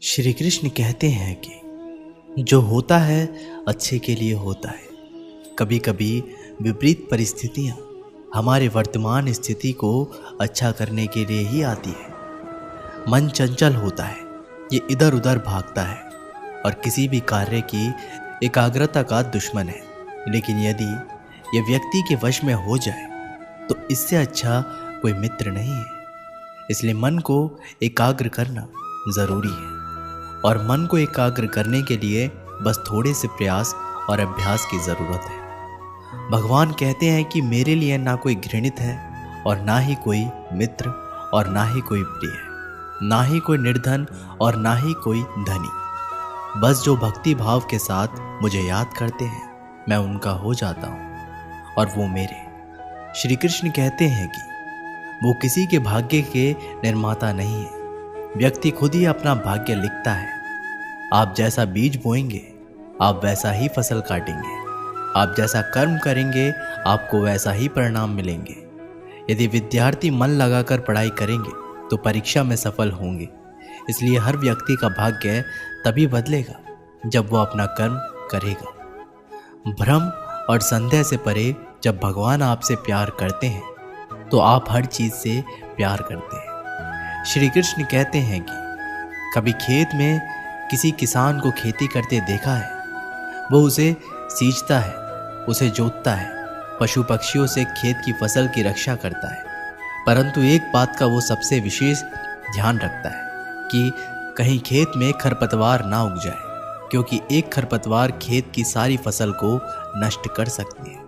श्री कृष्ण कहते हैं कि जो होता है अच्छे के लिए होता है। कभी कभी विपरीत परिस्थितियाँ हमारे वर्तमान स्थिति को अच्छा करने के लिए ही आती है। मन चंचल होता है, ये इधर उधर भागता है और किसी भी कार्य की एकाग्रता का दुश्मन है। लेकिन यदि ये व्यक्ति के वश में हो जाए तो इससे अच्छा कोई मित्र नहीं है। इसलिए मन को एकाग्र करना ज़रूरी है और मन को एकाग्र करने के लिए बस थोड़े से प्रयास और अभ्यास की ज़रूरत है। भगवान कहते हैं कि मेरे लिए ना कोई घृणित है और ना ही कोई मित्र और ना ही कोई प्रिय, ना ही कोई निर्धन और ना ही कोई धनी। बस जो भक्ति भाव के साथ मुझे याद करते हैं मैं उनका हो जाता हूँ और वो मेरे। श्री कृष्ण कहते हैं कि वो किसी के भाग्य के निर्माता नहीं है, व्यक्ति खुद ही अपना भाग्य लिखता है। आप जैसा बीज बोएंगे आप वैसा ही फसल काटेंगे, आप जैसा कर्म करेंगे आपको वैसा ही परिणाम मिलेंगे। यदि विद्यार्थी मन लगाकर पढ़ाई करेंगे तो परीक्षा में सफल होंगे। इसलिए हर व्यक्ति का भाग्य तभी बदलेगा जब वो अपना कर्म करेगा। भ्रम और संदेह से परे जब भगवान आपसे प्यार करते हैं तो आप हर चीज़ से प्यार करते हैं। श्री कृष्ण कहते हैं कि कभी खेत में किसी किसान को खेती करते देखा है। वो उसे सींचता है, उसे जोतता है, पशु पक्षियों से खेत की फसल की रक्षा करता है। परंतु एक बात का वो सबसे विशेष ध्यान रखता है कि कहीं खेत में खरपतवार ना उग जाए, क्योंकि एक खरपतवार खेत की सारी फसल को नष्ट कर सकती है।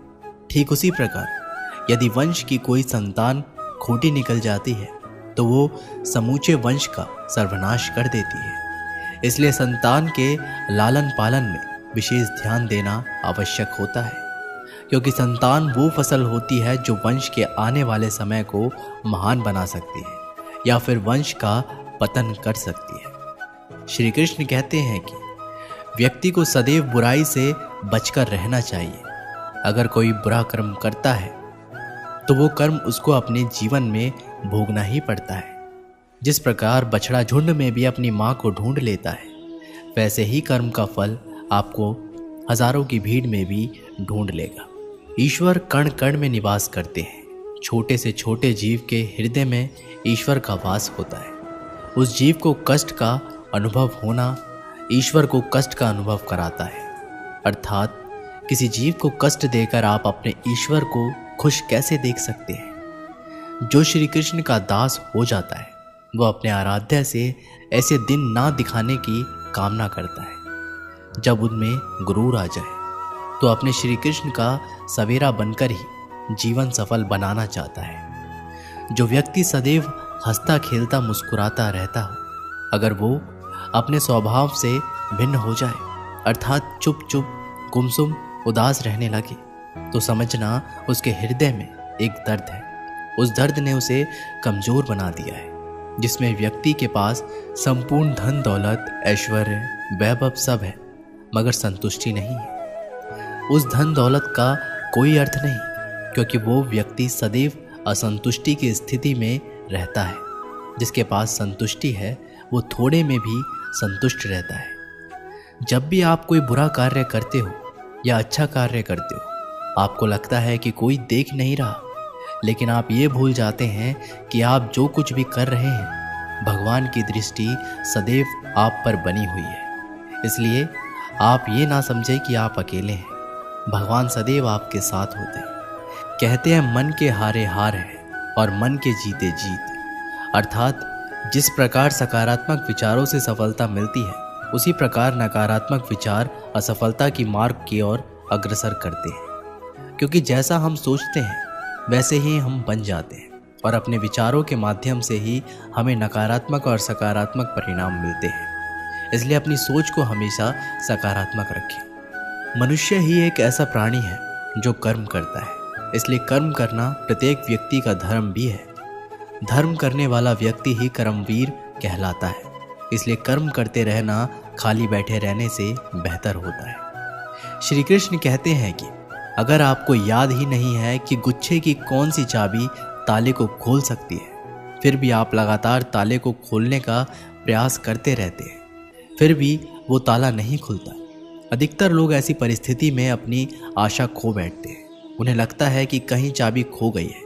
ठीक उसी प्रकार यदि वंश की कोई संतान खोटी निकल जाती है तो वो समूचे वंश का सर्वनाश कर देती है। इसलिए संतान के लालन पालन में विशेष ध्यान देना आवश्यक होता है, क्योंकि संतान वो फसल होती है जो वंश के आने वाले समय को महान बना सकती है या फिर वंश का पतन कर सकती है। श्री कृष्ण कहते हैं कि व्यक्ति को सदैव बुराई से बचकर रहना चाहिए। अगर कोई बुरा कर्म करता है तो वो कर्म उसको अपने जीवन में भोगना ही पड़ता है। जिस प्रकार बछड़ा झुंड में भी अपनी माँ को ढूंढ लेता है, वैसे ही कर्म का फल आपको हजारों की भीड़ में भी ढूंढ लेगा। ईश्वर कण कण में निवास करते हैं। छोटे से छोटे जीव के हृदय में ईश्वर का वास होता है। उस जीव को कष्ट का अनुभव होना ईश्वर को कष्ट का अनुभव कराता है। अर्थात किसी जीव को कष्ट देकर आप अपने ईश्वर को खुश कैसे देख सकते हैं। जो श्री कृष्ण का दास हो जाता है वो अपने आराध्य से ऐसे दिन ना दिखाने की कामना करता है जब उनमें गुरूर आ जाए, तो अपने श्री कृष्ण का सवेरा बनकर ही जीवन सफल बनाना चाहता है। जो व्यक्ति सदैव हंसता खेलता मुस्कुराता रहता हो, अगर वो अपने स्वभाव से भिन्न हो जाए, अर्थात चुप चुप गुमसुम उदास रहने लगे, तो समझना उसके हृदय में एक दर्द है। उस दर्द ने उसे कमजोर बना दिया है। जिसमें व्यक्ति के पास संपूर्ण धन दौलत ऐश्वर्य वैभव सब है मगर संतुष्टि नहीं है। उस धन दौलत का कोई अर्थ नहीं, क्योंकि वो व्यक्ति सदैव असंतुष्टि की स्थिति में रहता है। जिसके पास संतुष्टि है वो थोड़े में भी संतुष्ट रहता है। जब भी आप कोई बुरा कार्य करते हो या अच्छा कार्य करते हो, आपको लगता है कि कोई देख नहीं रहा, लेकिन आप ये भूल जाते हैं कि आप जो कुछ भी कर रहे हैं भगवान की दृष्टि सदैव आप पर बनी हुई है। इसलिए आप ये ना समझें कि आप अकेले हैं, भगवान सदैव आपके साथ होते हैं। कहते हैं मन के हारे हार है और मन के जीते जीत। अर्थात जिस प्रकार सकारात्मक विचारों से सफलता मिलती है, उसी प्रकार नकारात्मक विचार असफलता की मार्ग की ओर अग्रसर करते हैं। क्योंकि जैसा हम सोचते हैं वैसे ही हम बन जाते हैं और अपने विचारों के माध्यम से ही हमें नकारात्मक और सकारात्मक परिणाम मिलते हैं। इसलिए अपनी सोच को हमेशा सकारात्मक रखें। मनुष्य ही एक ऐसा प्राणी है जो कर्म करता है, इसलिए कर्म करना प्रत्येक व्यक्ति का धर्म भी है। धर्म करने वाला व्यक्ति ही कर्मवीर कहलाता है। इसलिए कर्म करते रहना खाली बैठे रहने से बेहतर होता है। श्री कृष्ण कहते हैं कि अगर आपको याद ही नहीं है कि गुच्छे की कौन सी चाबी ताले को खोल सकती है, फिर भी आप लगातार ताले को खोलने का प्रयास करते रहते हैं, फिर भी वो ताला नहीं खुलता। अधिकतर लोग ऐसी परिस्थिति में अपनी आशा खो बैठते हैं। उन्हें लगता है कि कहीं चाबी खो गई है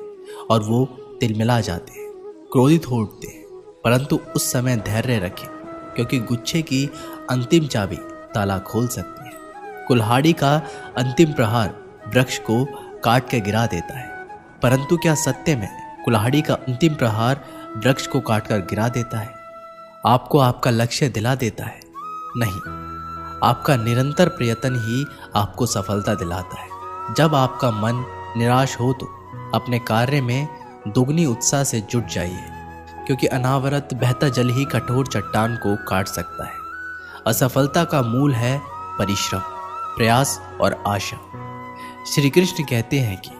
और वो तिलमिला जाते हैं, क्रोधित हो उठते हैं। परंतु उस समय धैर्य रखें, क्योंकि गुच्छे की अंतिम चाबी ताला खोल सकती है। कुल्हाड़ी का अंतिम प्रहार वृक्ष को काट के गिरा देता है, परंतु क्या सत्य में कुल्हाड़ी का अंतिम प्रहार वृक्ष को काटकर गिरा देता है? आपको आपका लक्ष्य दिला देता है? नहीं, आपका निरंतर प्रयत्न ही आपको सफलता दिलाता है। जब आपका मन निराश हो तो अपने कार्य में दुगनी उत्साह से जुट जाइए, क्योंकि अनावरत बहता जल ही कठोर चट्टान को काट सकता है। असफलता का मूल है परिश्रम, प्रयास और आशा। श्री कृष्ण कहते हैं कि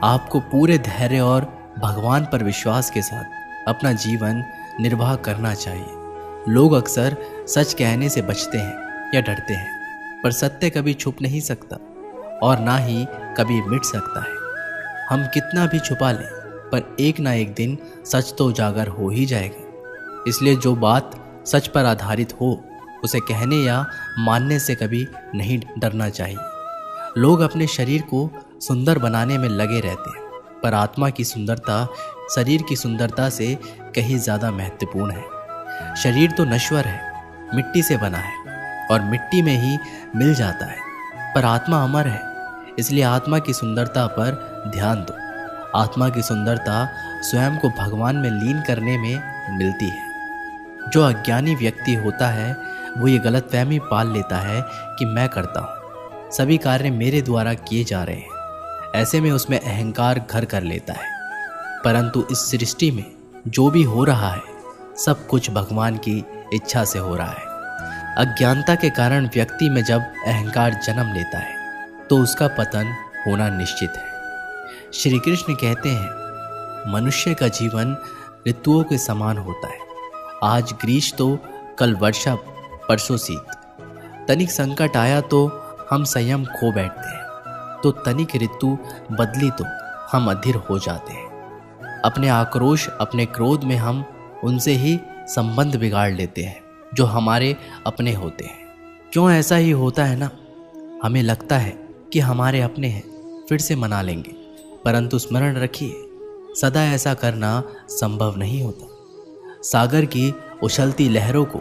आपको पूरे धैर्य और भगवान पर विश्वास के साथ अपना जीवन निर्वाह करना चाहिए। लोग अक्सर सच कहने से बचते हैं या डरते हैं, पर सत्य कभी छुप नहीं सकता और ना ही कभी मिट सकता है। हम कितना भी छुपा लें, पर एक ना एक दिन सच तो उजागर हो ही जाएगा। इसलिए जो बात सच पर आधारित हो उसे कहने या मानने से कभी नहीं डरना चाहिए। लोग अपने शरीर को सुंदर बनाने में लगे रहते हैं, पर आत्मा की सुंदरता शरीर की सुंदरता से कहीं ज़्यादा महत्वपूर्ण है। शरीर तो नश्वर है, मिट्टी से बना है और मिट्टी में ही मिल जाता है, पर आत्मा अमर है। इसलिए आत्मा की सुंदरता पर ध्यान दो। आत्मा की सुंदरता स्वयं को भगवान में लीन करने में मिलती है। जो अज्ञानी व्यक्ति होता है वो ये गलतफहमी पाल लेता है कि मैं करता हूँ, सभी कार्य मेरे द्वारा किए जा रहे हैं। ऐसे में उसमें अहंकार घर कर लेता है। परंतु इस सृष्टि में जो भी हो रहा है सब कुछ भगवान की इच्छा से हो रहा है। अज्ञानता के कारण व्यक्ति में जब अहंकार जन्म लेता है तो उसका पतन होना निश्चित है। श्री कृष्ण कहते हैं, मनुष्य का जीवन ऋतुओं के समान होता है। आज ग्रीष्म तो कल वर्षा, परसों शीत। तनिक संकट आया तो हम संयम खो बैठते हैं, तो तनिक ऋतु बदली तो हम अधीर हो जाते हैं। अपने आक्रोश, अपने क्रोध में हम उनसे ही संबंध बिगाड़ लेते हैं जो हमारे अपने होते हैं। क्यों ऐसा ही होता है ना? हमें लगता है कि हमारे अपने हैं, फिर से मना लेंगे, परंतु स्मरण रखिए, सदा ऐसा करना संभव नहीं होता। सागर की उछलती लहरों को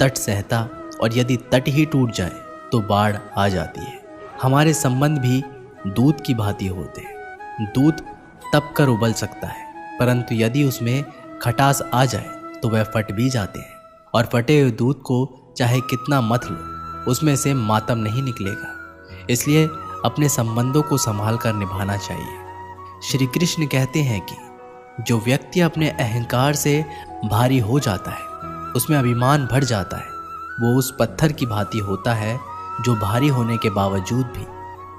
तट सहता, और यदि तट ही टूट जाए तो बाढ़ आ जाती है। हमारे संबंध भी दूध की भांति होते हैं। दूध तप कर उबल सकता है, परंतु यदि उसमें खटास आ जाए तो वह फट भी जाते हैं, और फटे हुए दूध को चाहे कितना मथ लो उसमें से मातम नहीं निकलेगा। इसलिए अपने संबंधों को संभाल कर निभाना चाहिए। श्री कृष्ण कहते हैं कि जो व्यक्ति अपने अहंकार से भारी हो जाता है, उसमें अभिमान भर जाता है, वो उस पत्थर की भांति होता है जो भारी होने के बावजूद भी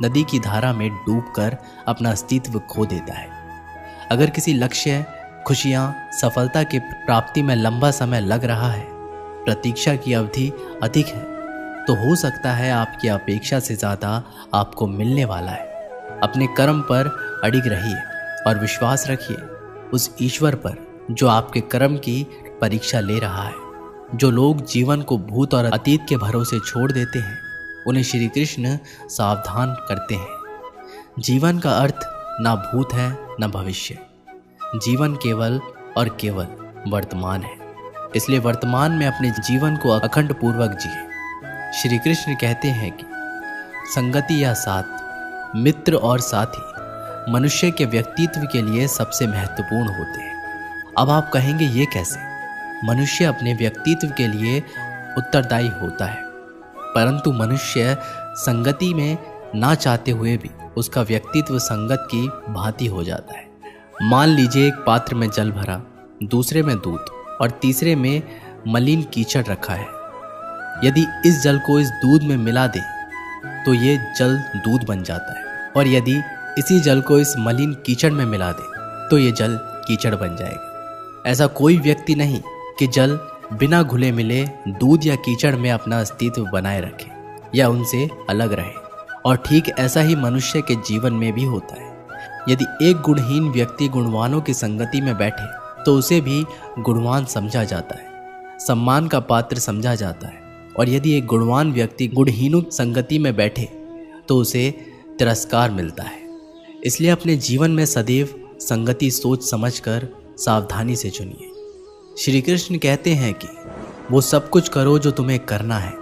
नदी की धारा में डूबकर अपना अस्तित्व खो देता है। अगर किसी लक्ष्य, खुशियाँ, सफलता की प्राप्ति में लंबा समय लग रहा है, प्रतीक्षा की अवधि अधिक है, तो हो सकता है आपकी अपेक्षा से ज़्यादा आपको मिलने वाला है। अपने कर्म पर अडिग रहिए और विश्वास रखिए उस ईश्वर पर जो आपके कर्म की परीक्षा ले रहा है। जो लोग जीवन को भूत और अतीत के भरोसे छोड़ देते हैं, उन्हें श्री कृष्ण सावधान करते हैं। जीवन का अर्थ ना भूत है न भविष्य। जीवन केवल और केवल वर्तमान है। इसलिए वर्तमान में अपने जीवन को अखंड पूर्वक जिए। श्री कृष्ण कहते हैं कि संगति या साथ, मित्र और साथी मनुष्य के व्यक्तित्व के लिए सबसे महत्वपूर्ण होते हैं। अब आप कहेंगे ये कैसे? मनुष्य अपने व्यक्तित्व के लिए उत्तरदायी होता है, परंतु मनुष्य संगति में ना चाहते हुए भी उसका व्यक्तित्व संगत की भांति हो जाता है। मान लीजिए एक पात्र में जल भरा, दूसरे में दूध और तीसरे में मलिन कीचड़ रखा है। यदि इस जल को इस दूध में मिला दे तो ये जल दूध बन जाता है, और यदि इसी जल को इस मलिन कीचड़ में मिला दे तो ये जल कीचड़ बन जाएगा। ऐसा कोई व्यक्ति नहीं कि जल बिना घुले मिले दूध या कीचड़ में अपना अस्तित्व बनाए रखे या उनसे अलग रहे। और ठीक ऐसा ही मनुष्य के जीवन में भी होता है। यदि एक गुणहीन व्यक्ति गुणवानों की संगति में बैठे तो उसे भी गुणवान समझा जाता है, सम्मान का पात्र समझा जाता है, और यदि एक गुणवान व्यक्ति गुणहीनों संगति में बैठे तो उसे तिरस्कार मिलता है। इसलिए अपने जीवन में सदैव संगति सोच समझकर सावधानी से चुनिए। श्री कृष्ण कहते हैं कि वो सब कुछ करो जो तुम्हें करना है,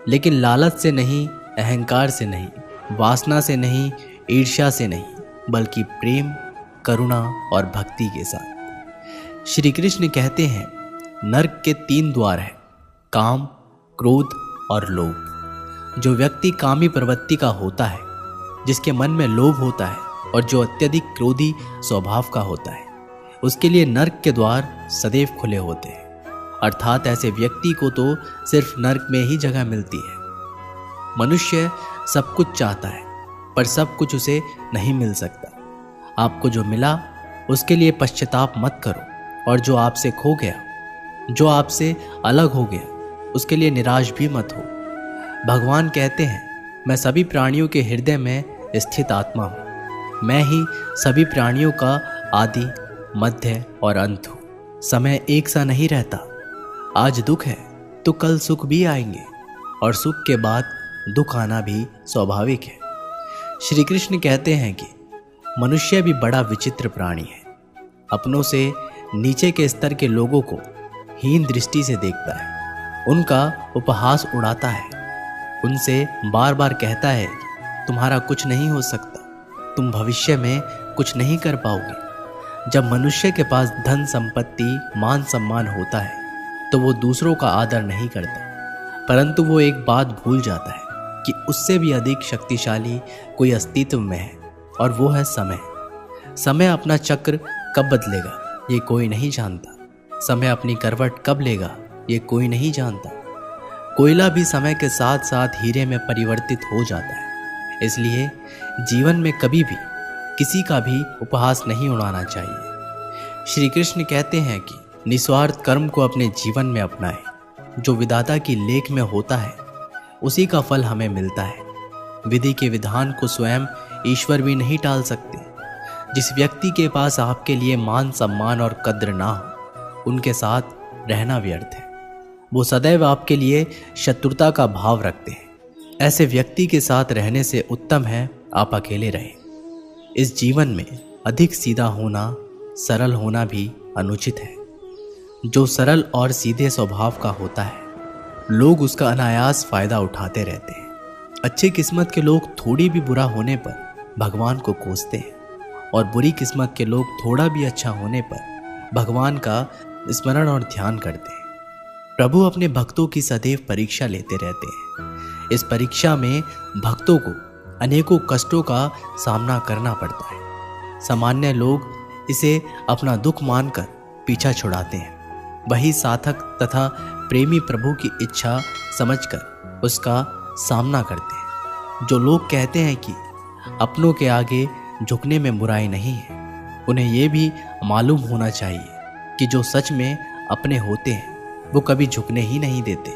लेकिन लालच से नहीं, अहंकार से नहीं, वासना से नहीं, ईर्ष्या से नहीं, बल्कि प्रेम, करुणा और भक्ति के साथ। श्री कृष्ण कहते हैं नरक के 3 द्वार हैं, काम, क्रोध और लोभ। जो व्यक्ति कामी प्रवृत्ति का होता है, जिसके मन में लोभ होता है और जो अत्यधिक क्रोधी स्वभाव का होता है, उसके लिए नरक के द्वार सदैव खुले होते हैं। अर्थात ऐसे व्यक्ति को तो सिर्फ नरक में ही जगह मिलती है। मनुष्य सब कुछ चाहता है, पर सब कुछ उसे नहीं मिल सकता। आपको जो मिला उसके लिए पश्चाताप मत करो, और जो आपसे खो गया, जो आपसे अलग हो गया, उसके लिए निराश भी मत हो। भगवान कहते हैं मैं सभी प्राणियों के हृदय में स्थित आत्मा हूँ। मैं ही सभी प्राणियों का आदि, मध्य और अंत हूँ। समय एक सा नहीं रहता। आज दुख है तो कल सुख भी आएंगे, और सुख के बाद दुख आना भी स्वाभाविक है। श्री कृष्ण कहते हैं कि मनुष्य भी बड़ा विचित्र प्राणी है। अपनों से नीचे के स्तर के लोगों को हीन दृष्टि से देखता है, उनका उपहास उड़ाता है, उनसे बार बार कहता है तुम्हारा कुछ नहीं हो सकता, तुम भविष्य में कुछ नहीं कर पाओगे। जब मनुष्य के पास धन संपत्ति, मान सम्मान होता है तो वो दूसरों का आदर नहीं करता, परंतु वो एक बात भूल जाता है कि उससे भी अधिक शक्तिशाली कोई अस्तित्व में है, और वो है समय। समय अपना चक्र कब बदलेगा ये कोई नहीं जानता। समय अपनी करवट कब लेगा ये कोई नहीं जानता। कोयला भी समय के साथ साथ हीरे में परिवर्तित हो जाता है। इसलिए जीवन में कभी भी किसी का भी उपहास नहीं उड़ाना चाहिए। श्री कृष्ण कहते हैं कि निस्वार्थ कर्म को अपने जीवन में अपनाएं। जो विधाता की लेख में होता है उसी का फल हमें मिलता है। विधि के विधान को स्वयं ईश्वर भी नहीं टाल सकते। जिस व्यक्ति के पास आपके लिए मान सम्मान और कद्र ना हो, उनके साथ रहना व्यर्थ है। वो सदैव आपके लिए शत्रुता का भाव रखते हैं। ऐसे व्यक्ति के साथ रहने से उत्तम है आप अकेले रहें। इस जीवन में अधिक सीधा होना, सरल होना भी अनुचित है। जो सरल और सीधे स्वभाव का होता है, लोग उसका अनायास फायदा उठाते रहते हैं। अच्छी किस्मत के लोग थोड़ी भी बुरा होने पर भगवान को कोसते हैं, और बुरी किस्मत के लोग थोड़ा भी अच्छा होने पर भगवान का स्मरण और ध्यान करते हैं। प्रभु अपने भक्तों की सदैव परीक्षा लेते रहते हैं। इस परीक्षा में भक्तों को अनेकों कष्टों का सामना करना पड़ता है। सामान्य लोग इसे अपना दुख मानकर पीछा छुड़ाते हैं। वही साधक तथा प्रेमी प्रभु की इच्छा समझकर उसका सामना करते हैं। जो लोग कहते हैं कि अपनों के आगे झुकने में बुराई नहीं है, उन्हें यह भी मालूम होना चाहिए कि जो सच में अपने होते हैं वो कभी झुकने ही नहीं देते।